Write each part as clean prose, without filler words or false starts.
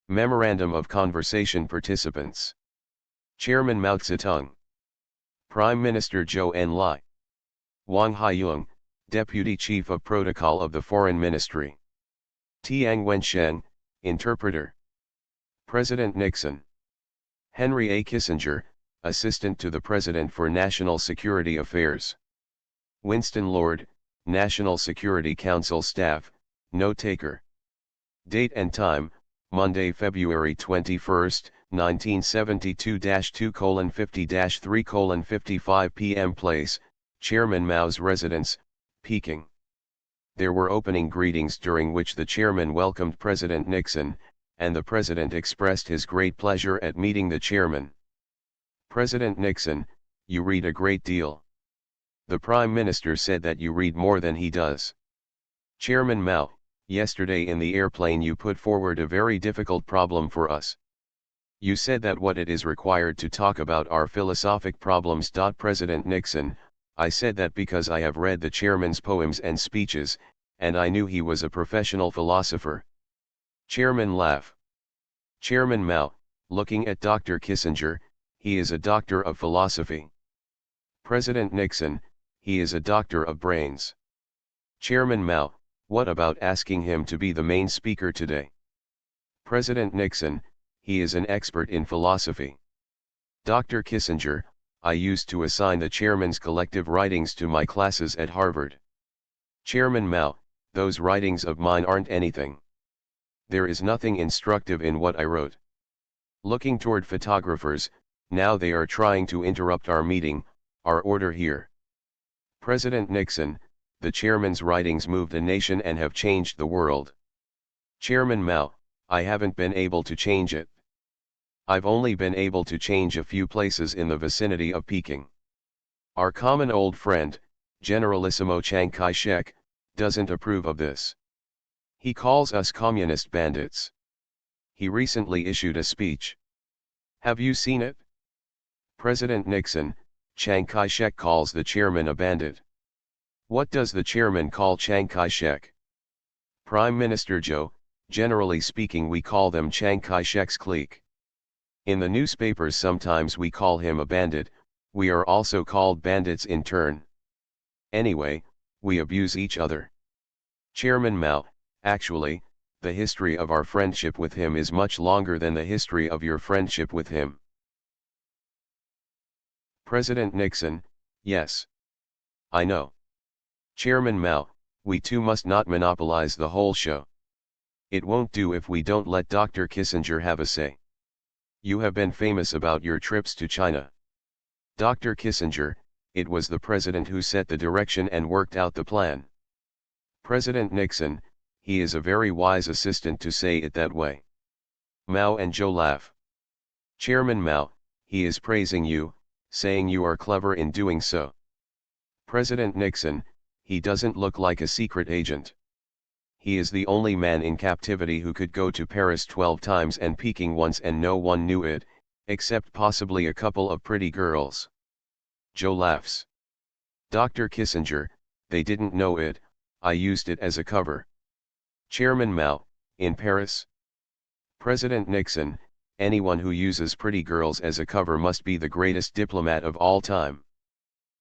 Memorandum of Conversation Participants. Chairman Mao Zedong. Prime Minister Zhou Enlai. Wang Haiyong, Deputy Chief of Protocol of the Foreign Ministry. Tiang Wensheng, Interpreter. President Nixon. Henry A. Kissinger, Assistant to the President for National Security Affairs. Winston Lord, National Security Council Staff, Note-taker. Date and time, Monday, February 21, 1972-2:50-3:55 p.m. Place, Chairman Mao's residence, Peking. There were opening greetings during which the chairman welcomed President Nixon, and the president expressed his great pleasure at meeting the chairman. President Nixon, you read a great deal. The Prime Minister said that you read more than he does. Chairman Mao, yesterday in the airplane you put forward a very difficult problem for us. You said that what it is required to talk about are philosophic problems. President Nixon, I said that because I have read the chairman's poems and speeches, and I knew he was a professional philosopher. Chairman laugh. Chairman Mao, looking at Dr. Kissinger, he is a doctor of philosophy. President Nixon, he is a doctor of brains. Chairman Mao, what about asking him to be the main speaker today? President Nixon, he is an expert in philosophy. Dr. Kissinger, I used to assign the chairman's collective writings to my classes at Harvard. Chairman Mao, those writings of mine aren't anything. There is nothing instructive in what I wrote. Looking toward photographers, now they are trying to interrupt our meeting, our order here. President Nixon, the chairman's writings moved a nation and have changed the world. Chairman Mao, I haven't been able to change it. I've only been able to change a few places in the vicinity of Peking. Our common old friend, Generalissimo Chiang Kai-shek, doesn't approve of this. He calls us communist bandits. He recently issued a speech. Have you seen it? President Nixon, Chiang Kai-shek calls the chairman a bandit. What does the chairman call Chiang Kai-shek? Prime Minister Zhou, generally speaking we call them Chiang Kai-shek's clique. In the newspapers sometimes we call him a bandit, we are also called bandits in turn. Anyway, we abuse each other. Chairman Mao, actually, the history of our friendship with him is much longer than the history of your friendship with him. President Nixon, yes. I know. Chairman Mao, we too must not monopolize the whole show. It won't do if we don't let Dr. Kissinger have a say. You have been famous about your trips to China. Dr. Kissinger, it was the president who set the direction and worked out the plan. President Nixon, he is a very wise assistant to say it that way. Mao and Zhou laugh. Chairman Mao, he is praising you, saying you are clever in doing so. President Nixon, he doesn't look like a secret agent. He is the only man in captivity who could go to Paris 12 times and Peking once and no one knew it, except possibly a couple of pretty girls. Zhou laughs. Dr. Kissinger, they didn't know it, I used it as a cover. Chairman Mao, in Paris? President Nixon, anyone who uses pretty girls as a cover must be the greatest diplomat of all time.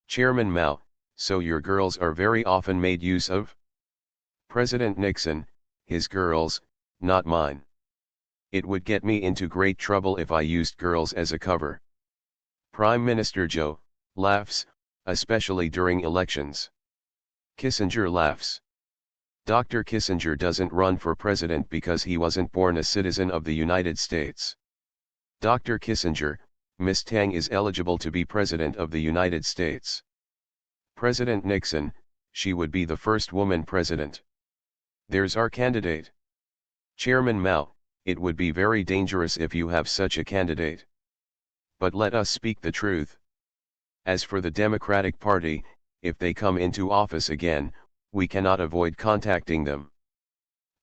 Chairman Mao, so your girls are very often made use of? President Nixon, his girls, not mine. It would get me into great trouble if I used girls as a cover. Prime Minister Zhou, laughs, especially during elections. Kissinger laughs. Dr. Kissinger doesn't run for president because he wasn't born a citizen of the United States. Dr. Kissinger, Miss Tang is eligible to be president of the United States. President Nixon, she would be the first woman president. There's our candidate. Chairman Mao, it would be very dangerous if you have such a candidate. But let us speak the truth. As for the Democratic Party, if they come into office again, we cannot avoid contacting them.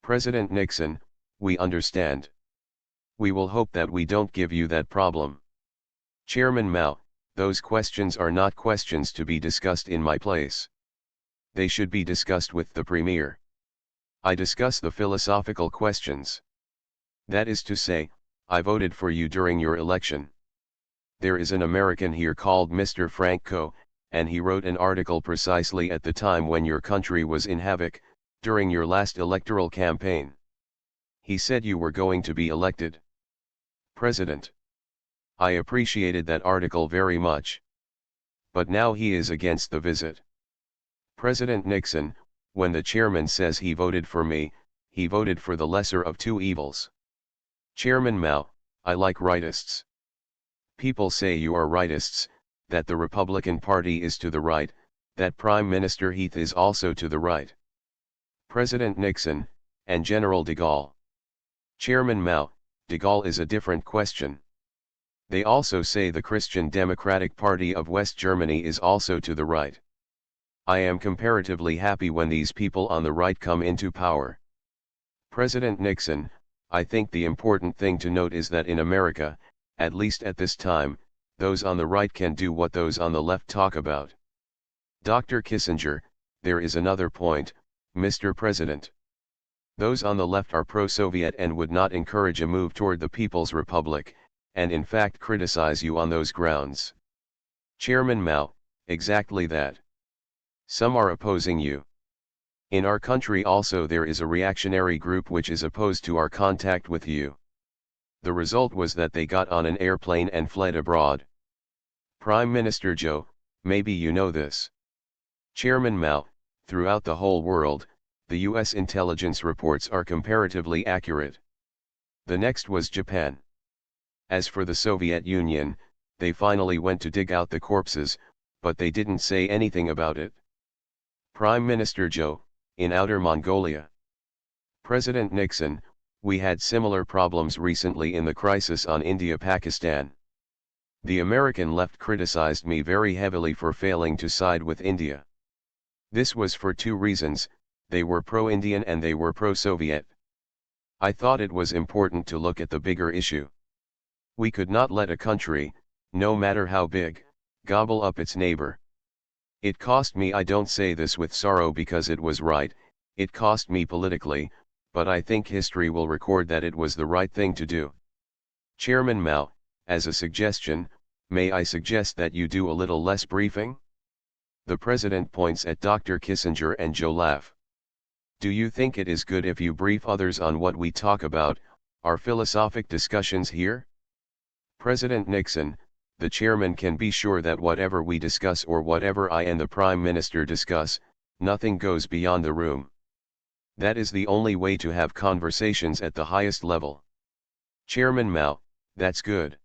President Nixon, we understand. We will hope that we don't give you that problem. Chairman Mao, those questions are not questions to be discussed in my place. They should be discussed with the Premier. I discuss the philosophical questions. That is to say, I voted for you during your election. There is an American here called Mr. Franco, and he wrote an article precisely at the time when your country was in havoc, during your last electoral campaign. He said you were going to be elected president. I appreciated that article very much. But now he is against the visit. President Nixon, when the chairman says he voted for me, he voted for the lesser of two evils. Chairman Mao, I like rightists. People say you are rightists, that the Republican Party is to the right, that Prime Minister Heath is also to the right. President Nixon, and General de Gaulle. Chairman Mao, de Gaulle is a different question. They also say the Christian Democratic Party of West Germany is also to the right. I am comparatively happy when these people on the right come into power. President Nixon, I think the important thing to note is that in America, at least at this time, those on the right can do what those on the left talk about. Dr. Kissinger, there is another point, Mr. President. Those on the left are pro-Soviet and would not encourage a move toward the People's Republic, and in fact criticize you on those grounds. Chairman Mao, exactly that. Some are opposing you. In our country also there is a reactionary group which is opposed to our contact with you. The result was that they got on an airplane and fled abroad. Prime Minister Zhou, maybe you know this. Chairman Mao, throughout the whole world, the US intelligence reports are comparatively accurate. The next was Japan. As for the Soviet Union, they finally went to dig out the corpses, but they didn't say anything about it. Prime Minister Zhou, in Outer Mongolia. President Nixon, we had similar problems recently in the crisis on India-Pakistan. The American left criticized me very heavily for failing to side with India. This was for two reasons, they were pro-Indian and they were pro-Soviet. I thought it was important to look at the bigger issue. We could not let a country, no matter how big, gobble up its neighbor. It cost me, I don't say this with sorrow because it was right, it cost me politically, but I think history will record that it was the right thing to do. Chairman Mao, as a suggestion, may I suggest that you do a little less briefing? The President points at Dr. Kissinger and Zhou laugh. Do you think it is good if you brief others on what we talk about, our philosophic discussions here? President Nixon, the chairman can be sure that whatever we discuss or whatever I and the Prime Minister discuss, nothing goes beyond the room. That is the only way to have conversations at the highest level. Chairman Mao, that's good.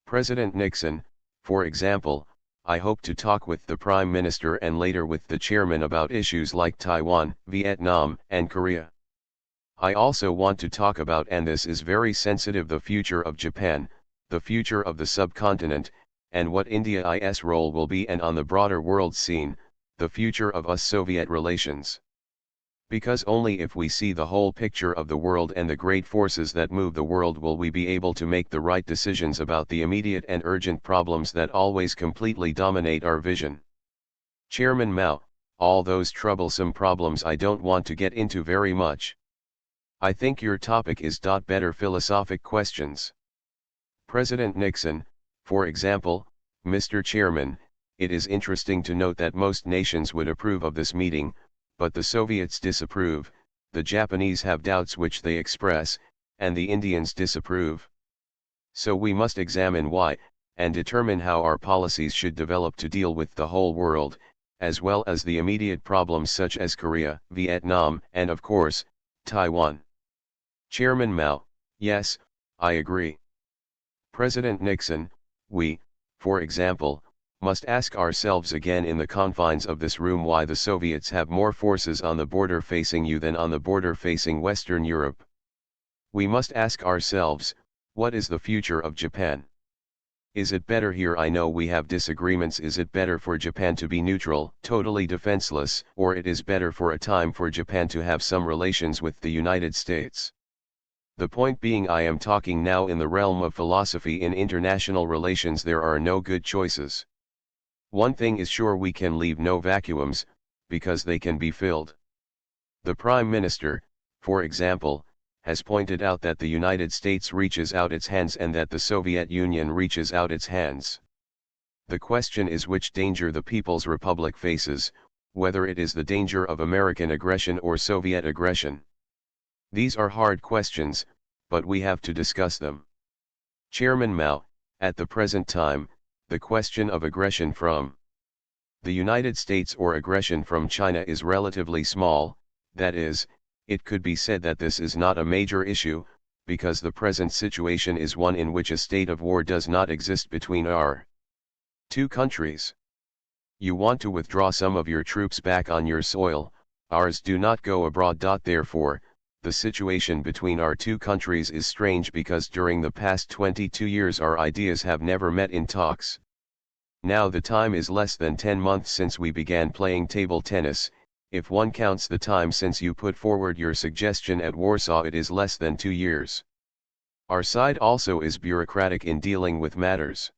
President Nixon, for example, I hope to talk with the Prime Minister and later with the chairman about issues like Taiwan, Vietnam, and Korea. I also want to talk about, and this is very sensitive, the future of Japan, the future of the subcontinent, and what India's role will be, and on the broader world scene, the future of US-Soviet relations. Because only if we see the whole picture of the world and the great forces that move the world will we be able to make the right decisions about the immediate and urgent problems that always completely dominate our vision. Chairman Mao, all those troublesome problems I don't want to get into very much. I think your topic is better philosophic questions. President Nixon, for example, Mr. Chairman, it is interesting to note that most nations would approve of this meeting, but the Soviets disapprove, the Japanese have doubts which they express, and the Indians disapprove. So we must examine why, and determine how our policies should develop to deal with the whole world, as well as the immediate problems such as Korea, Vietnam, and of course, Taiwan. Chairman Mao, yes, I agree. President Nixon, we, for example, must ask ourselves again in the confines of this room why the Soviets have more forces on the border facing you than on the border facing Western Europe. We must ask ourselves, what is the future of Japan? Is it better here? I know we have disagreements. Is it better for Japan to be neutral, totally defenseless, or it is better for a time for Japan to have some relations with the United States? The point being, I am talking now in the realm of philosophy. In international relations there are no good choices. One thing is sure, we can leave no vacuums, because they can be filled. The Prime Minister, for example, has pointed out that the United States reaches out its hands and that the Soviet Union reaches out its hands. The question is which danger the People's Republic faces, whether it is the danger of American aggression or Soviet aggression. These are hard questions, but we have to discuss them. Chairman Mao, at the present time, the question of aggression from the United States or aggression from China is relatively small, that is, it could be said that this is not a major issue, because the present situation is one in which a state of war does not exist between our two countries. You want to withdraw some of your troops back on your soil, ours do not go abroad. Therefore, the situation between our two countries is strange because during the past 22 years our ideas have never met in talks. Now the time is less than 10 months since we began playing table tennis. If one counts the time since you put forward your suggestion at Warsaw, it is less than 2 years. Our side also is bureaucratic in dealing with matters.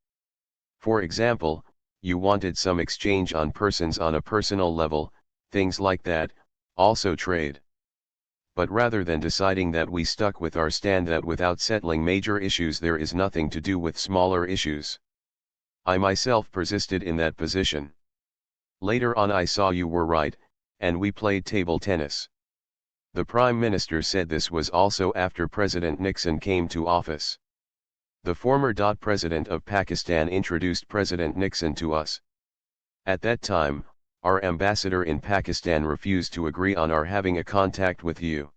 For example, you wanted some exchange on persons on a personal level, things like that, also trade. But rather than deciding that, we stuck with our stand that without settling major issues there is nothing to do with smaller issues. I myself persisted in that position. Later on I saw you were right, and we played table tennis. The Prime Minister said this was also after President Nixon came to office. The former President of Pakistan introduced President Nixon to us. At that time, our ambassador in Pakistan refused to agree on our having a contact with you.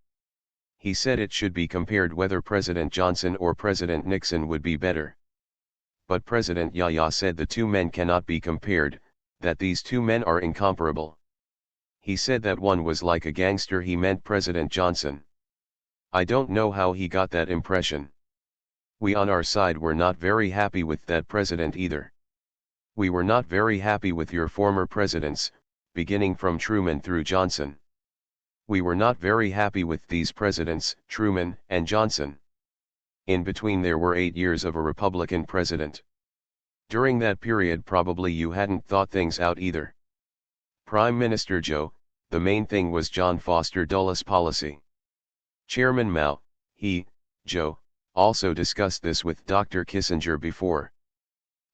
He said it should be compared whether President Johnson or President Nixon would be better. But President Yahya said the two men cannot be compared, that these two men are incomparable. He said that one was like a gangster. He meant President Johnson. I don't know how he got that impression. We on our side were not very happy with that president either. We were not very happy with your former presidents, beginning from Truman through Johnson. We were not very happy with these presidents, Truman and Johnson. In between there were 8 years of a Republican president. During that period probably you hadn't thought things out either. Prime Minister Joe, the main thing was John Foster Dulles policy. Chairman Mao, Joe, also discussed this with Dr. Kissinger before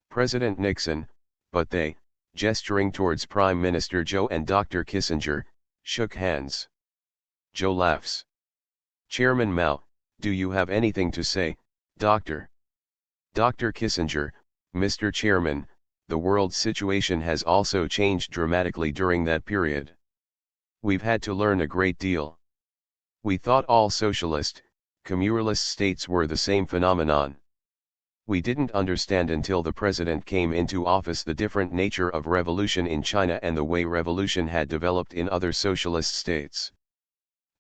President Nixon, but they, gesturing towards Prime Minister Joe and Dr. Kissinger, shook hands. Joe laughs. Chairman Mao, do you have anything to say, Dr. Kissinger? Mr. Chairman, the world's situation has also changed dramatically during that period. We've had to learn a great deal. We thought all socialist, communist states were the same phenomenon. We didn't understand until the president came into office the different nature of revolution in China and the way revolution had developed in other socialist states.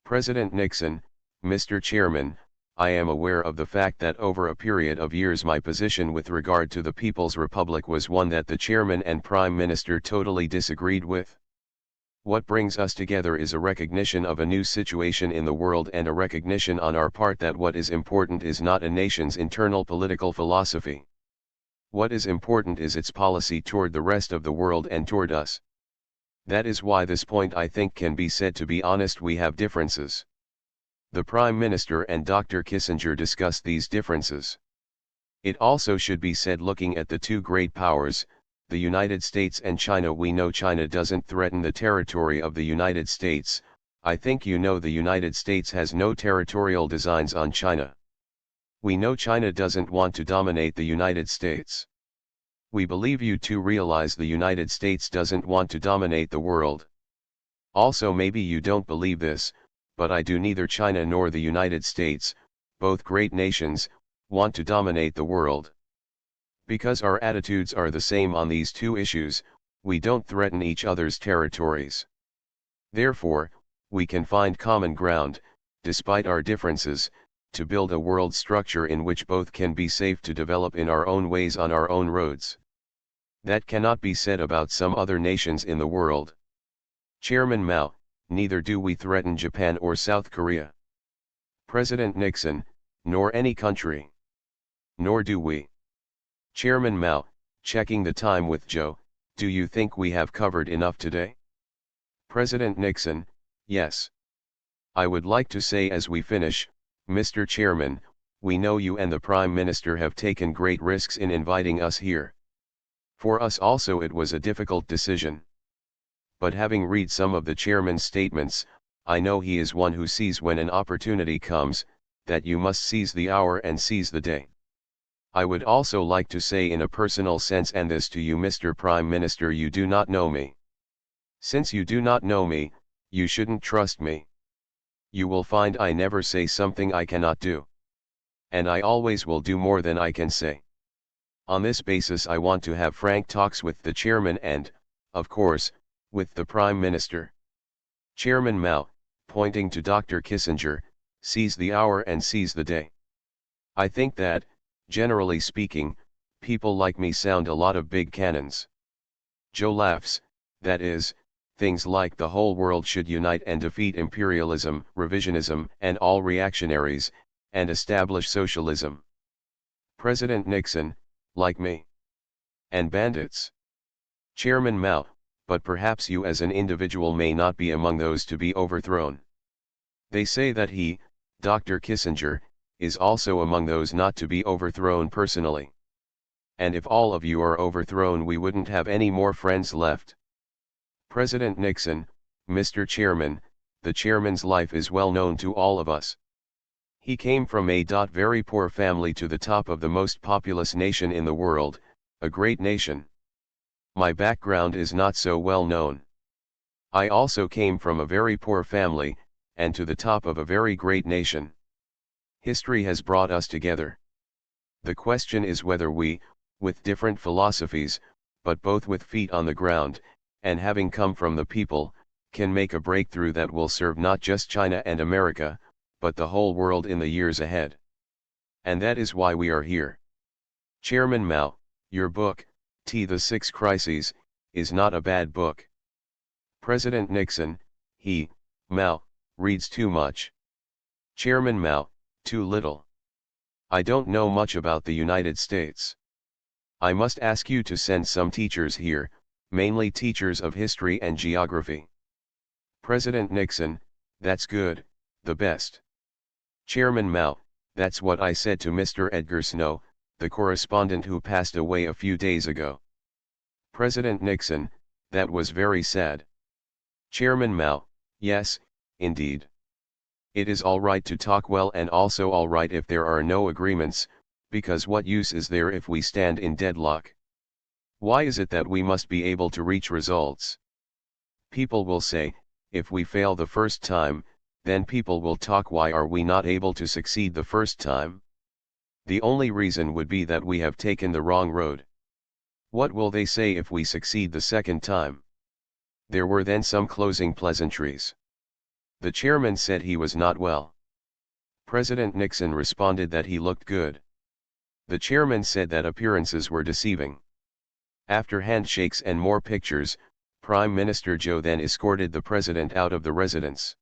President Nixon, Mr. Chairman, I am aware of the fact that over a period of years my position with regard to the People's Republic was one that the Chairman and Prime Minister totally disagreed with. What brings us together is a recognition of a new situation in the world and a recognition on our part that what is important is not a nation's internal political philosophy. What is important is its policy toward the rest of the world and toward us. That is why this point I think can be said to be honest. We have differences. The Prime Minister and Dr. Kissinger discussed these differences. It also should be said, looking at the two great powers, the United States and China, we know China doesn't threaten the territory of the United States. I think you know the United States has no territorial designs on China. We know China doesn't want to dominate the United States. We believe you too realize the United States doesn't want to dominate the world. Also maybe you don't believe this, but I do. Neither China nor the United States, both great nations, want to dominate the world. Because our attitudes are the same on these two issues, we don't threaten each other's territories. Therefore, we can find common ground, despite our differences, to build a world structure in which both can be safe to develop in our own ways on our own roads. That cannot be said about some other nations in the world. Chairman Mao, neither do we threaten Japan or South Korea. President Nixon, nor any country. Nor do we. Chairman Mao, checking the time with Joe, do you think we have covered enough today? President Nixon, yes. I would like to say as we finish, Mr. Chairman, we know you and the Prime Minister have taken great risks in inviting us here. For us also it was a difficult decision. But having read some of the Chairman's statements, I know he is one who sees when an opportunity comes, that you must seize the hour and seize the day. I would also like to say in a personal sense, and this to you Mr. Prime Minister, you do not know me. Since you do not know me, you shouldn't trust me. You will find I never say something I cannot do. And I always will do more than I can say. On this basis I want to have frank talks with the Chairman and, of course, with the Prime Minister. Chairman Mao, pointing to Dr. Kissinger, seize the hour and seize the day. I think that, generally speaking, people like me sound a lot of big cannons. Joe laughs, that is, things like the whole world should unite and defeat imperialism, revisionism, and all reactionaries, and establish socialism. President Nixon, like me. And bandits. Chairman Mao, but perhaps you as an individual may not be among those to be overthrown. They say that he, Dr. Kissinger, is also among those not to be overthrown personally. And if all of you are overthrown, we wouldn't have any more friends left. President Nixon, Mr. Chairman, the Chairman's life is well known to all of us. He came from a very poor family to the top of the most populous nation in the world, a great nation. My background is not so well known. I also came from a very poor family, and to the top of a very great nation. History has brought us together. The question is whether we, with different philosophies, but both with feet on the ground, and having come from the people, can make a breakthrough that will serve not just China and America, but the whole world in the years ahead. And that is why we are here. Chairman Mao, your book, The Six Crises, is not a bad book. President Nixon, Mao, reads too much. Chairman Mao, too little. I don't know much about the United States. I must ask you to send some teachers here, mainly teachers of history and geography. President Nixon, that's good, the best. Chairman Mao, that's what I said to Mr. Edgar Snow, the correspondent who passed away a few days ago. President Nixon, that was very sad. Chairman Mao, yes, indeed. It is all right to talk well and also all right if there are no agreements, because what use is there if we stand in deadlock? Why is it that we must be able to reach results? People will say, if we fail the first time, then people will talk, why are we not able to succeed the first time? The only reason would be that we have taken the wrong road. What will they say if we succeed the second time? There were then some closing pleasantries. The chairman said he was not well. President Nixon responded that he looked good. The chairman said that appearances were deceiving. After handshakes and more pictures, Prime Minister Joe then escorted the president out of the residence.